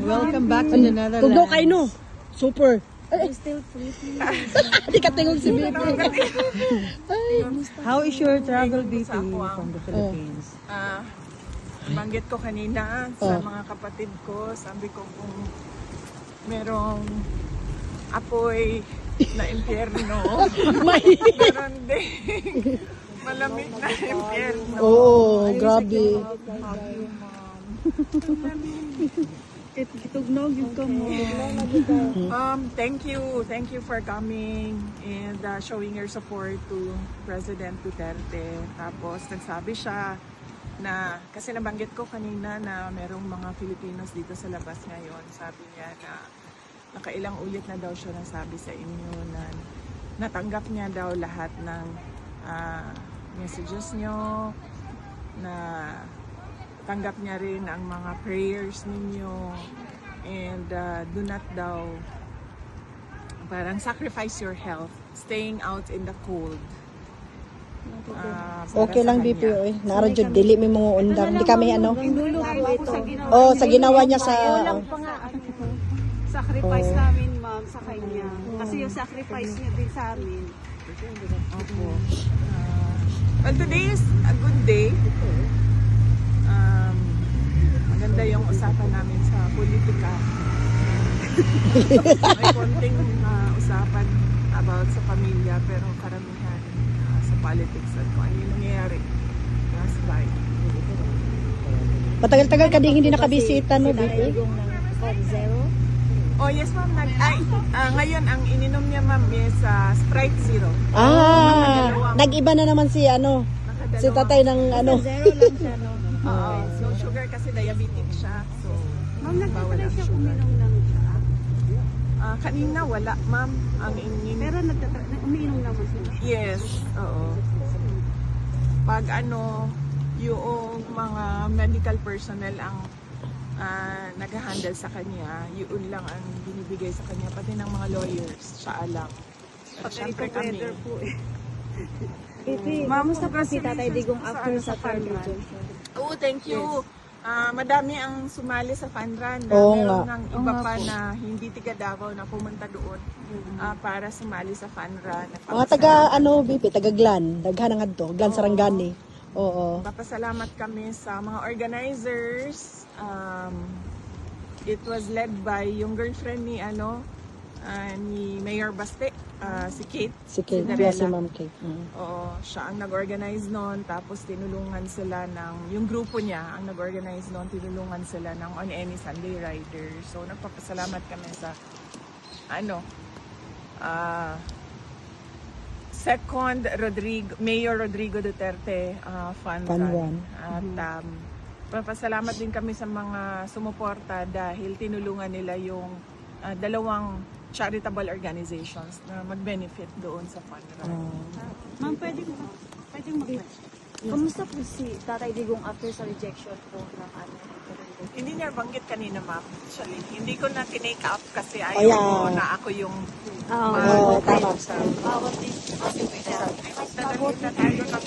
Welcome back to the Netherlands. Tugno kayo no. Super. I'm still sleeping. Hindi ka tingog si Bibi. How is your travel, BP, from the Philippines? Banggit ko kanina sa mga kapatid ko, sabi ko kung merong apoy na impyerno, meron din malamig na impyerno. Oo, grabe. Kitugnog yung ka mo. Thank you for coming and showing your support to President Duterte. Tapos nagsabi siya na, kasi nabanggit ko kanina na merong mga Filipinos dito sa labas ngayon. Sabi niya na nakailang ulit na daw siya nasabi sa inyo na natanggap niya daw lahat ng messages niyo, na tanggap niya rin ang mga prayers ninyo, and do not daw parang sacrifice your health staying out in the cold. Okay lang BP oy. Nara jud dili mi mga undang. Hindi kami ano. Oh, sa ginawa niya sa Sacrifice namin, ma'am, sa kanya. Kasi yung sacrifice niya din sa amin. Well, today is a good day. Maganda yung usapan namin sa politika. May konting usapan about sa pamilya, pero karamihan sa politics at kung ano yung nangyayari sa bahay. matagal-tagal ka din hindi nakabisita no BP. Oh yes ma'am, ngayon ang ininom niya ma'am is Sprite Zero. Nag-iba na naman si ano, si tatay ng ano. Zero lang siya, no? No sugar kasi diabetic siya. So, Ma'am, bawal nagtatry ang siya sugar. uminom ng siya. Kanina wala ma'am ang ininom. Pero umiinom naman siya. Yes, oo. Pag yung mga medical personnel ang nag-handle sa kanya, yun lang ang binibigay sa kanya, pati ng mga lawyers, siya alam. At syempre kami. Po eh. Ma'am, Kamusta po si Tatay Digong after sa third run? Oo, thank you. Madami ang sumali sa fun run. Oo Meron nga. ng iba pa na hindi tiga Davao na pumunta doon para sumali sa fun run. Mga taga ano BP, taga Glan, daghan nga to, Glan Sarangani. Oo. Papasalamat kami sa mga organizers. It was led by yung girlfriend ni ni Mayor Baste, si Kate. Si Kate, Cinderella. si Ma'am Kate. Oo, siya ang nag-organize noon, tapos tinulungan sila yung grupo niya ang nag-organize noon, tinulungan sila ng On Any Sunday Rider. So nagpapasalamat kami sa second Mayor Rodrigo Duterte Fund Run. At papasalamat din kami sa mga sumuporta dahil tinulungan nila yung dalawang charitable organizations na mag-benefit doon sa fund run. Ma'am, pwedeng mag-question. Kamusta po si Tatay Digong after sa rejection po ng Hindi niya banggit kanina ma'am. Actually, hindi ko na tinake up kasi ayaw yeah. ko na ako yung Oo, tama. sa bawat din. Talagang na tayo ng